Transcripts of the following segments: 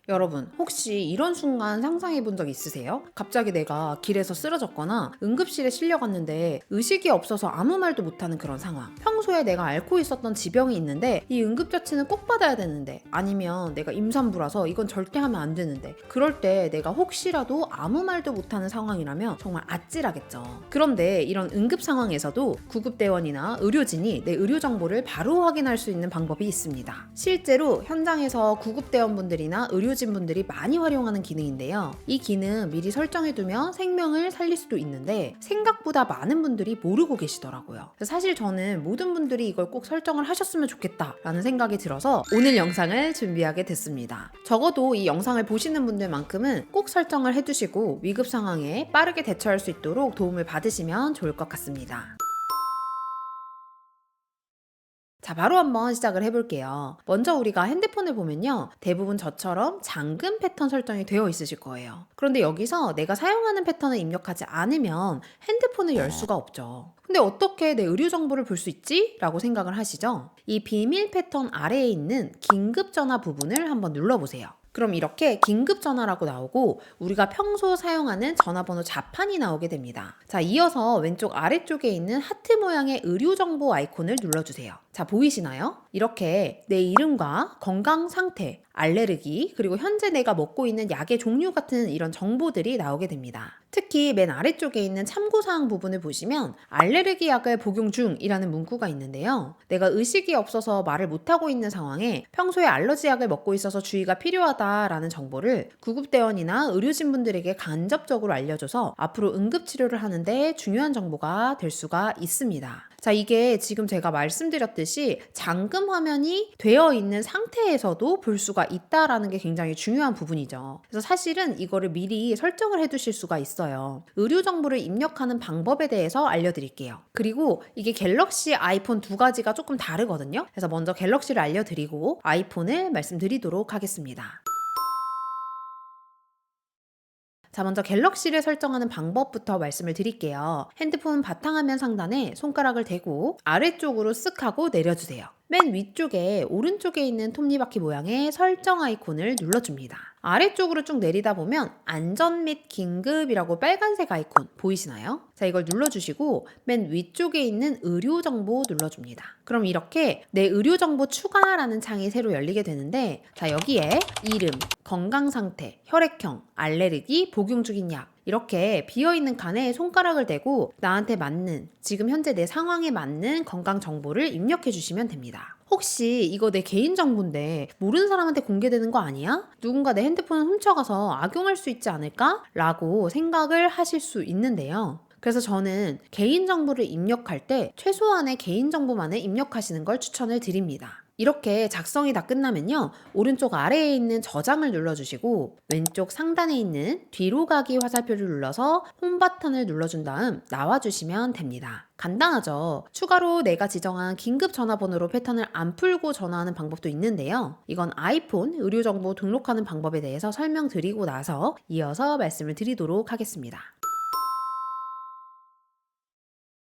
여러분, 혹시 이런 순간 상상해 본 적 있으세요? 갑자기 내가 길에서 쓰러졌거나 응급실에 실려갔는데 의식이 없어서 아무 말도 못하는 그런 상황. 평소에 내가 앓고 있었던 지병이 있는데 이 응급처치는 꼭 받아야 되는데, 아니면 내가 임산부라서 이건 절대 하면 안 되는데, 그럴 때 내가 혹시라도 아무 말도 못하는 상황이라면 정말 아찔하겠죠. 그런데 이런 응급 상황에서도 구급대원이나 의료진이 내 의료 정보를 바로 확인할 수 있는 방법이 있습니다. 실제로 현장에서 구급대원분들이나 의료진분들이 많이 활용하는 기능인데요. 이 기능 미리 설정해두면 생명을 살릴 수도 있는데 생각보다 많은 분들이 모르고 계시더라고요. 사실 저는 모든 분들이 이걸 꼭 설정을 하셨으면 좋겠다라는 생각이 들어서 오늘 영상을 준비하게 됐습니다. 적어도 이 영상을 보시는 분들만큼은 꼭 설정을 해두시고 위급 상황에 빠르게 대처할 수 있도록 도움을 받으시면 좋을 것 같습니다. 자, 바로 한번 시작을 해볼게요. 먼저 우리가 핸드폰을 보면요, 대부분 저처럼 잠금 패턴 설정이 되어 있으실 거예요. 그런데 여기서 내가 사용하는 패턴을 입력하지 않으면 핸드폰을 열 수가 없죠. 근데 어떻게 내 의료 정보를 볼 수 있지? 라고 생각을 하시죠? 이 비밀 패턴 아래에 있는 긴급 전화 부분을 한번 눌러보세요. 그럼 이렇게 긴급 전화라고 나오고 우리가 평소 사용하는 전화번호 자판이 나오게 됩니다. 자, 이어서 왼쪽 아래쪽에 있는 하트 모양의 의료 정보 아이콘을 눌러주세요. 자, 보이시나요? 이렇게 내 이름과 건강 상태, 알레르기, 그리고 현재 내가 먹고 있는 약의 종류 같은 이런 정보들이 나오게 됩니다. 특히 맨 아래쪽에 있는 참고사항 부분을 보시면 알레르기 약을 복용 중이라는 문구가 있는데요. 내가 의식이 없어서 말을 못하고 있는 상황에 평소에 알러지 약을 먹고 있어서 주의가 필요하다라는 정보를 구급대원이나 의료진분들에게 간접적으로 알려줘서 앞으로 응급치료를 하는데 중요한 정보가 될 수가 있습니다. 자, 이게 지금 제가 말씀드렸듯이 잠금 화면이 되어 있는 상태에서도 볼 수가 있다라는 게 굉장히 중요한 부분이죠. 그래서 사실은 이거를 미리 설정을 해두실 수가 있어요. 의료 정보를 입력하는 방법에 대해서 알려드릴게요. 그리고 이게 갤럭시, 아이폰 두 가지가 조금 다르거든요. 그래서 먼저 갤럭시를 알려드리고 아이폰을 말씀드리도록 하겠습니다. 자, 먼저 갤럭시를 설정하는 방법부터 말씀을 드릴게요. 핸드폰 바탕화면 상단에 손가락을 대고 아래쪽으로 쓱 하고 내려주세요. 맨 위쪽에 오른쪽에 있는 톱니바퀴 모양의 설정 아이콘을 눌러줍니다. 아래쪽으로 쭉 내리다 보면 안전 및 긴급이라고 빨간색 아이콘 보이시나요? 자, 이걸 눌러주시고 맨 위쪽에 있는 의료 정보 눌러줍니다. 그럼 이렇게 내 의료 정보 추가라는 창이 새로 열리게 되는데, 자, 여기에 이름, 건강 상태, 혈액형, 알레르기, 복용 중인 약, 이렇게 비어있는 칸에 손가락을 대고 나한테 맞는, 지금 현재 내 상황에 맞는 건강 정보를 입력해 주시면 됩니다. 혹시 이거 내 개인정보인데 모르는 사람한테 공개되는 거 아니야? 누군가 내 핸드폰을 훔쳐가서 악용할 수 있지 않을까? 라고 생각을 하실 수 있는데요. 그래서 저는 개인정보를 입력할 때 최소한의 개인정보만을 입력하시는 걸 추천을 드립니다. 이렇게 작성이 다 끝나면요, 오른쪽 아래에 있는 저장을 눌러주시고 왼쪽 상단에 있는 뒤로 가기 화살표를 눌러서 홈 버튼을 눌러준 다음 나와주시면 됩니다. 간단하죠? 추가로 내가 지정한 긴급 전화번호로 패턴을 안 풀고 전화하는 방법도 있는데요. 이건 아이폰 의료정보 등록하는 방법에 대해서 설명드리고 나서 이어서 말씀을 드리도록 하겠습니다.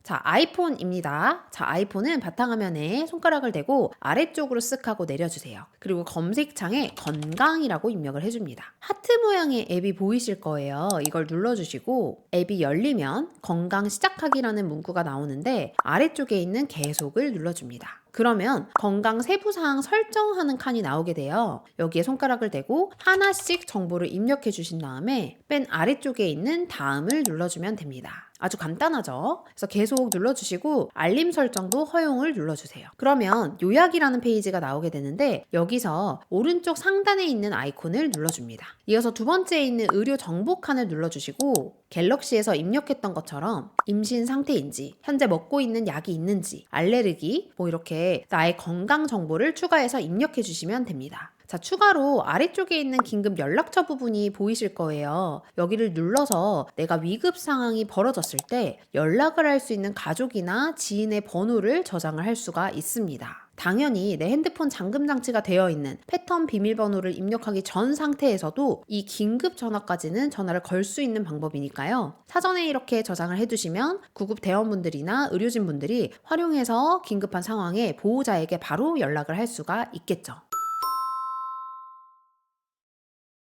자, 아이폰입니다. 자, 아이폰은 바탕화면에 손가락을 대고 아래쪽으로 쓱 하고 내려주세요. 그리고 검색창에 건강이라고 입력을 해줍니다. 하트 모양의 앱이 보이실 거예요. 이걸 눌러주시고 앱이 열리면 건강 시작하기라는 문구가 나오는데 아래쪽에 있는 계속을 눌러줍니다. 그러면 건강 세부사항 설정하는 칸이 나오게 돼요. 여기에 손가락을 대고 하나씩 정보를 입력해 주신 다음에 맨 아래쪽에 있는 다음을 눌러주면 됩니다. 아주 간단하죠? 그래서 계속 눌러주시고 알림 설정도 허용을 눌러주세요. 그러면 요약이라는 페이지가 나오게 되는데 여기서 오른쪽 상단에 있는 아이콘을 눌러줍니다. 이어서 두 번째에 있는 의료 정보 칸을 눌러주시고 갤럭시에서 입력했던 것처럼 임신 상태인지, 현재 먹고 있는 약이 있는지, 알레르기, 뭐 이렇게 나의 건강 정보를 추가해서 입력해 주시면 됩니다. 자, 추가로 아래쪽에 있는 긴급 연락처 부분이 보이실 거예요. 여기를 눌러서 내가 위급 상황이 벌어졌을 때 연락을 할 수 있는 가족이나 지인의 번호를 저장을 할 수가 있습니다. 당연히 내 핸드폰 잠금 장치가 되어 있는 패턴 비밀번호를 입력하기 전 상태에서도 이 긴급 전화까지는 전화를 걸 수 있는 방법이니까요. 사전에 이렇게 저장을 해두시면 구급 대원분들이나 의료진분들이 활용해서 긴급한 상황에 보호자에게 바로 연락을 할 수가 있겠죠.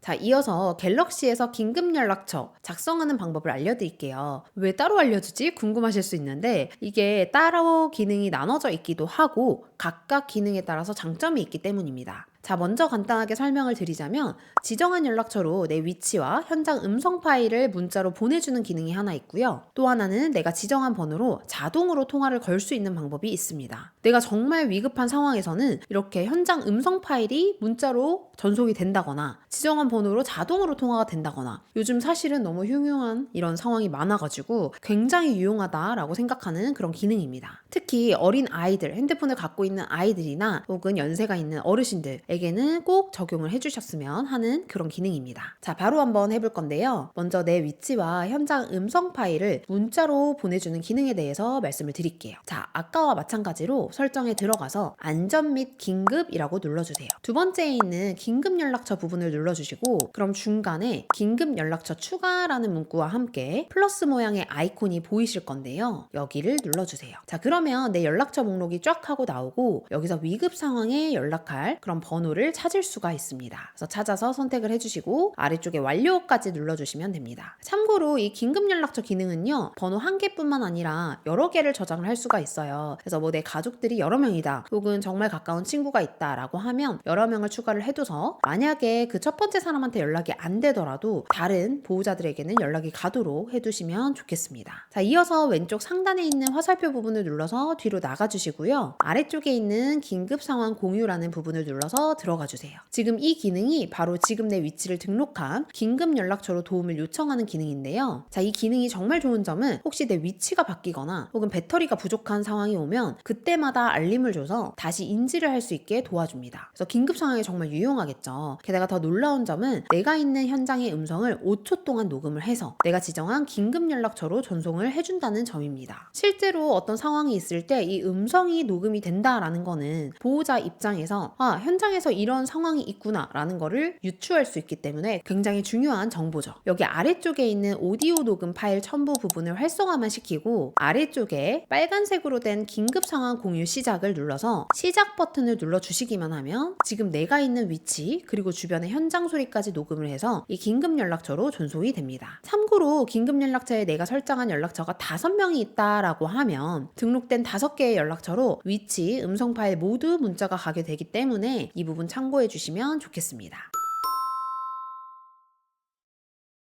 자, 이어서 갤럭시에서 긴급 연락처 작성하는 방법을 알려드릴게요. 왜 따로 알려주지? 궁금하실 수 있는데 이게 따로 기능이 나눠져 있기도 하고 각각 기능에 따라서 장점이 있기 때문입니다. 자, 먼저 간단하게 설명을 드리자면 지정한 연락처로 내 위치와 현장 음성 파일을 문자로 보내주는 기능이 하나 있고요. 또 하나는 내가 지정한 번호로 자동으로 통화를 걸 수 있는 방법이 있습니다. 내가 정말 위급한 상황에서는 이렇게 현장 음성 파일이 문자로 전송이 된다거나 지정한 번호로 자동으로 통화가 된다거나 요즘 사실은 너무 흉흉한 이런 상황이 많아가지고 굉장히 유용하다라고 생각하는 그런 기능입니다. 특히 어린 아이들, 핸드폰을 갖고 있는 아이들이나 혹은 연세가 있는 어르신들에게는 꼭 적용을 해주셨으면 하는 그런 기능입니다. 자, 바로 한번 해볼 건데요. 먼저 내 위치와 현장 음성 파일을 문자로 보내주는 기능에 대해서 말씀을 드릴게요. 자, 아까와 마찬가지로 설정에 들어가서 안전 및 긴급이라고 눌러주세요. 두 번째에 있는 긴급 연락처 부분을 눌러주시고 그럼 중간에 긴급 연락처 추가라는 문구와 함께 플러스 모양의 아이콘이 보이실 건데요. 여기를 눌러주세요. 자, 그러면 내 연락처 목록이 쫙 하고 나오고 여기서 위급 상황에 연락할 그런 번호를 찾을 수가 있습니다. 그래서 찾아서 선택을 해주시고 아래쪽에 완료까지 눌러주시면 됩니다. 참고로 이 긴급 연락처 기능은요, 번호 한 개뿐만 아니라 여러 개를 저장을 할 수가 있어요. 그래서 뭐 내 가족들이 여러 명이다 혹은 정말 가까운 친구가 있다라고 하면 여러 명을 추가를 해둬서 만약에 그 첫 번째 사람한테 연락이 안 되더라도 다른 보호자들에게는 연락이 가도록 해두시면 좋겠습니다. 자, 이어서 왼쪽 상단에 있는 화살표 부분을 눌러서 뒤로 나가주시고요. 아래쪽에 있는 긴급 상황 공유라는 부분을 눌러서 들어가 주세요. 지금 이 기능이 바로 지금 내 위치를 등록한 긴급 연락처로 도움을 요청하는 기능인데요. 자, 이 기능이 정말 좋은 점은 혹시 내 위치가 바뀌거나 혹은 배터리가 부족한 상황이 오면 그때마다 알림을 줘서 다시 인지를 할 수 있게 도와줍니다. 그래서 긴급 상황에 정말 유용하겠죠. 게다가 더 놀라운 점은 내가 있는 현장의 음성을 5초 동안 녹음을 해서 내가 지정한 긴급 연락처로 전송을 해준다는 점입니다. 실제로 어떤 상황이 있을 때 이 음성이 녹음이 된다라는 거는 보호자 입장에서 현장에서 이런 상황이 있구나 라는 거를 유추할 수 있기 때문에 굉장히 중요한 정보죠. 여기 아래쪽에 있는 오디오 녹음 파일 첨부 부분을 활성화만 시키고 아래쪽에 빨간색으로 된 긴급 상황 공유 시작을 눌러서 시작 버튼을 눌러주시기만 하면 지금 내가 있는 위치 그리고 주변의 현장 소리까지 녹음을 해서 이 긴급 연락처로 전송이 됩니다. 참고로 긴급 연락처에 내가 설정한 연락처가 5명이 있다라고 하면 등록된 5개의 연락처로 위치, 음성 파일 모두 문자가 가게 되기 때문에 이 부분 참고해 주시면 좋겠습니다.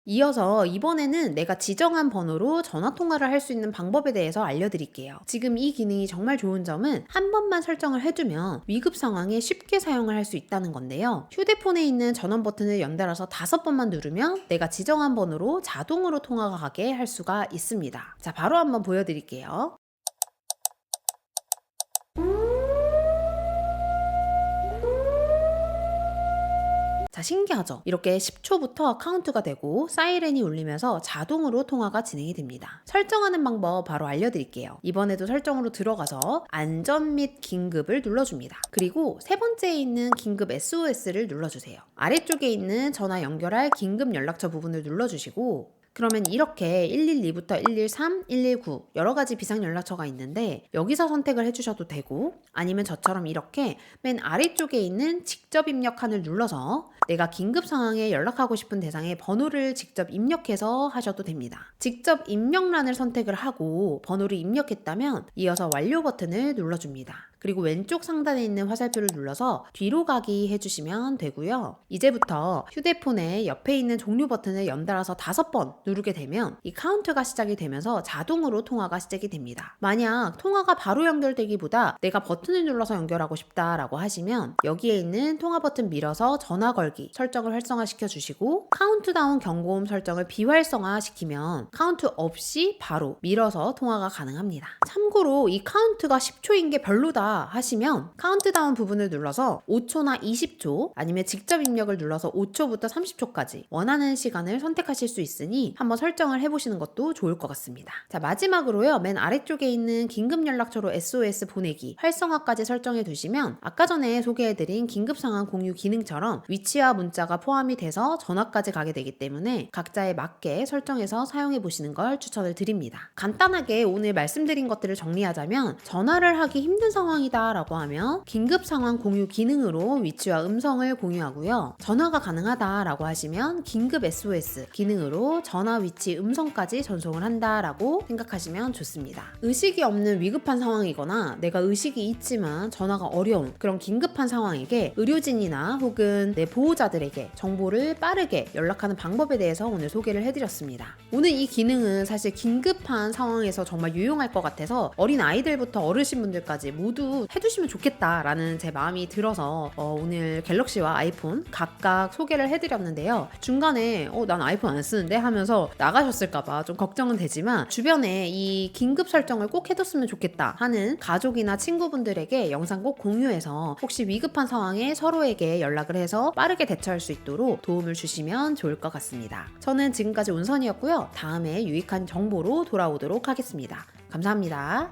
이어서 이번에는 내가 지정한 번호로 전화 통화를 할 수 있는 방법에 대해서 알려드릴게요. 지금 이 기능이 정말 좋은 점은 한 번만 설정을 해두면 위급 상황에 쉽게 사용을 할 수 있다는 건데요. 휴대폰에 있는 전원 버튼을 연달아서 5번만 누르면 내가 지정한 번호로 자동으로 통화가 가게 할 수가 있습니다. 자, 바로 한번 보여드릴게요. 자, 신기하죠? 이렇게 10초부터 카운트가 되고 사이렌이 울리면서 자동으로 통화가 진행이 됩니다. 설정하는 방법 바로 알려드릴게요. 이번에도 설정으로 들어가서 안전 및 긴급을 눌러줍니다. 그리고 세 번째에 있는 긴급 SOS를 눌러주세요. 아래쪽에 있는 전화 연결할 긴급 연락처 부분을 눌러주시고 그러면 이렇게 112부터 113, 119 여러 가지 비상 연락처가 있는데 여기서 선택을 해주셔도 되고 아니면 저처럼 이렇게 맨 아래쪽에 있는 직접 입력칸을 눌러서 내가 긴급 상황에 연락하고 싶은 대상의 번호를 직접 입력해서 하셔도 됩니다. 직접 입력란을 선택을 하고 번호를 입력했다면 이어서 완료 버튼을 눌러줍니다. 그리고 왼쪽 상단에 있는 화살표를 눌러서 뒤로 가기 해주시면 되고요. 이제부터 휴대폰에 옆에 있는 종료 버튼을 연달아서 5번 누르게 되면 이 카운트가 시작이 되면서 자동으로 통화가 시작이 됩니다. 만약 통화가 바로 연결되기보다 내가 버튼을 눌러서 연결하고 싶다라고 하시면 여기에 있는 통화 버튼 밀어서 전화 걸기 설정을 활성화시켜 주시고 카운트다운 경고음 설정을 비활성화 시키면 카운트 없이 바로 밀어서 통화가 가능합니다. 참고로 이 카운트가 10초인 게 별로다 하시면 카운트다운 부분을 눌러서 5초나 20초 아니면 직접 입력을 눌러서 5초부터 30초까지 원하는 시간을 선택하실 수 있으니 한번 설정을 해보시는 것도 좋을 것 같습니다. 자, 마지막으로요. 맨 아래쪽에 있는 긴급 연락처로 SOS 보내기 활성화까지 설정해 두시면 아까 전에 소개해드린 긴급 상황 공유 기능처럼 위치와 문자가 포함이 돼서 전화까지 가게 되기 때문에 각자에 맞게 설정해서 사용해 보시는 걸 추천을 드립니다. 간단하게 오늘 말씀드린 것들을 정리하자면 전화를 하기 힘든 상황이 상황이다 라고 하면 긴급 상황 공유 기능으로 위치와 음성을 공유하고요. 전화가 가능하다 라고 하시면 긴급 SOS 기능으로 전화 위치 음성까지 전송을 한다 라고 생각하시면 좋습니다. 의식이 없는 위급한 상황이거나 내가 의식이 있지만 전화가 어려운 그런 긴급한 상황에게 의료진이나 혹은 내 보호자들에게 정보를 빠르게 연락하는 방법에 대해서 오늘 소개를 해드렸습니다. 오늘 이 기능은 사실 긴급한 상황에서 정말 유용할 것 같아서 어린 아이들부터 어르신분들까지 모두 해두시면 좋겠다라는 제 마음이 들어서 오늘 갤럭시와 아이폰 각각 소개를 해드렸는데요. 중간에 난 아이폰 안 쓰는데 하면서 나가셨을까봐 좀 걱정은 되지만 주변에 이 긴급 설정을 꼭 해뒀으면 좋겠다 하는 가족이나 친구분들에게 영상 꼭 공유해서 혹시 위급한 상황에 서로에게 연락을 해서 빠르게 대처할 수 있도록 도움을 주시면 좋을 것 같습니다. 저는 지금까지 운선이었고요. 다음에 유익한 정보로 돌아오도록 하겠습니다. 감사합니다.